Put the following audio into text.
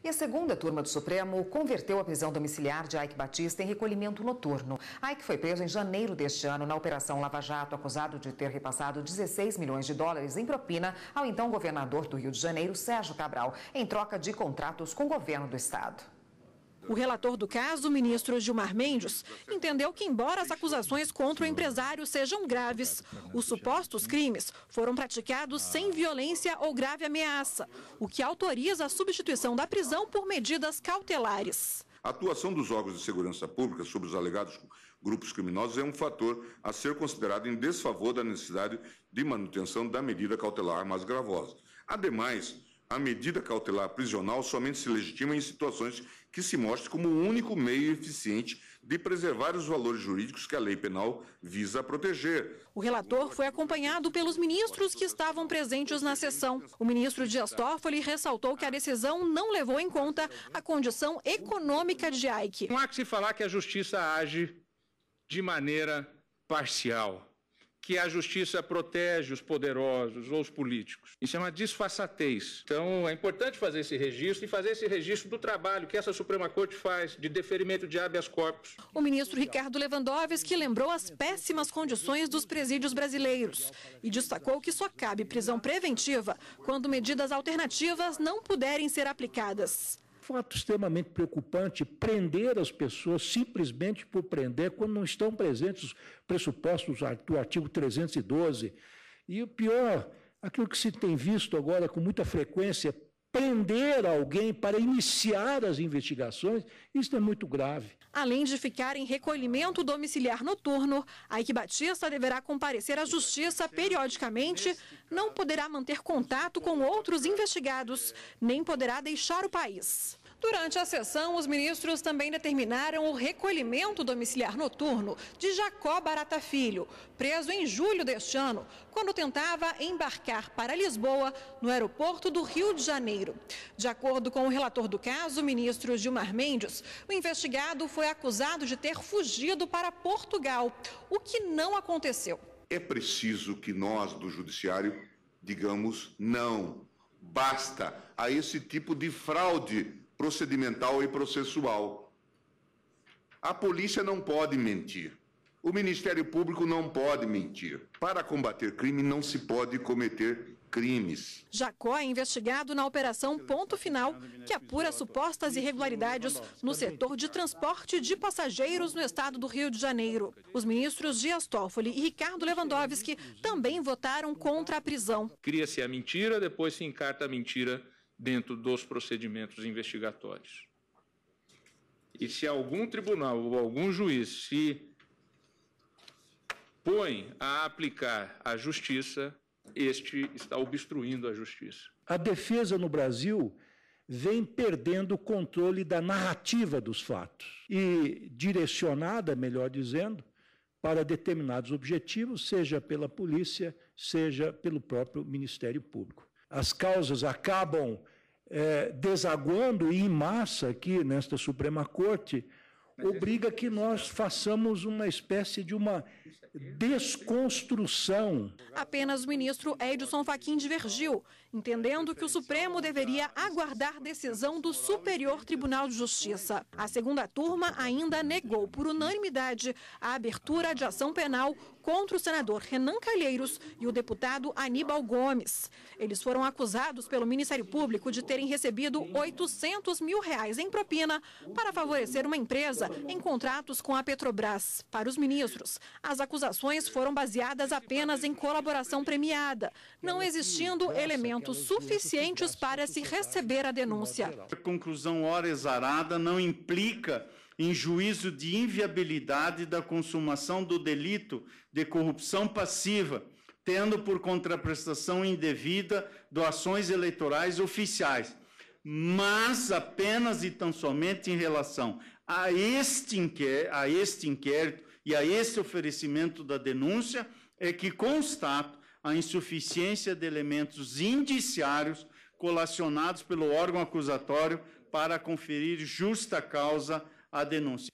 E a segunda turma do Supremo converteu a prisão domiciliar de Eike Batista em recolhimento noturno. Eike foi preso em janeiro deste ano na Operação Lava Jato, acusado de ter repassado 16 milhões de dólares em propina ao então governador do Rio de Janeiro, Sérgio Cabral, em troca de contratos com o governo do estado. O relator do caso, o ministro Gilmar Mendes, entendeu que, embora as acusações contra o empresário sejam graves, os supostos crimes foram praticados sem violência ou grave ameaça, o que autoriza a substituição da prisão por medidas cautelares. A atuação dos órgãos de segurança pública sobre os alegados grupos criminosos é um fator a ser considerado em desfavor da necessidade de manutenção da medida cautelar mais gravosa. Ademais, a medida cautelar prisional somente se legitima em situações que se mostre como o único meio eficiente de preservar os valores jurídicos que a lei penal visa proteger. O relator foi acompanhado pelos ministros que estavam presentes na sessão. O ministro Dias Toffoli ressaltou que a decisão não levou em conta a condição econômica de Eike. Não há que se falar que a justiça age de maneira parcial, que a justiça protege os poderosos ou os políticos. Isso é uma disfarçatez. Então, é importante fazer esse registro e fazer esse registro do trabalho que essa Suprema Corte faz de deferimento de habeas corpus. O ministro Ricardo Lewandowski lembrou as péssimas condições dos presídios brasileiros e destacou que só cabe prisão preventiva quando medidas alternativas não puderem ser aplicadas. Fato extremamente preocupante prender as pessoas simplesmente por prender quando não estão presentes os pressupostos do artigo 312. E o pior, aquilo que se tem visto agora com muita frequência, prender alguém para iniciar as investigações, isso é muito grave. Além de ficar em recolhimento domiciliar noturno, Eike Batista deverá comparecer à justiça periodicamente, não poderá manter contato com outros investigados, nem poderá deixar o país. Durante a sessão, os ministros também determinaram o recolhimento domiciliar noturno de Jacó Barata Filho, preso em julho deste ano, quando tentava embarcar para Lisboa, no aeroporto do Rio de Janeiro. De acordo com o relator do caso, o ministro Gilmar Mendes, o investigado foi acusado de ter fugido para Portugal, o que não aconteceu. É preciso que nós, do Judiciário, digamos não. Basta a esse tipo de fraude procedimental e processual. A polícia não pode mentir. O Ministério Público não pode mentir. Para combater crime, não se pode cometer crimes. Jacó é investigado na Operação Ponto Final, que apura supostas irregularidades no setor de transporte de passageiros no estado do Rio de Janeiro. Os ministros Dias Toffoli e Ricardo Lewandowski também votaram contra a prisão. Cria-se a mentira, depois se encarta a mentira dentro dos procedimentos investigatórios. E se algum tribunal ou algum juiz se põe a aplicar a justiça, este está obstruindo a justiça. A defesa no Brasil vem perdendo o controle da narrativa dos fatos e direcionada, melhor dizendo, para determinados objetivos, seja pela polícia, seja pelo próprio Ministério Público. As causas acabam desaguando e em massa aqui nesta Suprema Corte, obriga que nós façamos uma espécie de uma desconstrução. Apenas o ministro Edson Fachin divergiu, entendendo que o Supremo deveria aguardar decisão do Superior Tribunal de Justiça. A segunda turma ainda negou por unanimidade a abertura de ação penal contra o senador Renan Calheiros e o deputado Aníbal Gomes. Eles foram acusados pelo Ministério Público de terem recebido R$800 mil em propina para favorecer uma empresa em contratos com a Petrobras. Para os ministros, as acusações foram baseadas apenas em colaboração premiada, não existindo elementos suficientes para se receber a denúncia. A conclusão hora exarada não implica em juízo de inviabilidade da consumação do delito de corrupção passiva, tendo por contraprestação indevida doações eleitorais oficiais, mas apenas e tão somente em relação a este inquérito e a este oferecimento da denúncia é que constato a insuficiência de elementos indiciários colacionados pelo órgão acusatório para conferir justa causa à denúncia.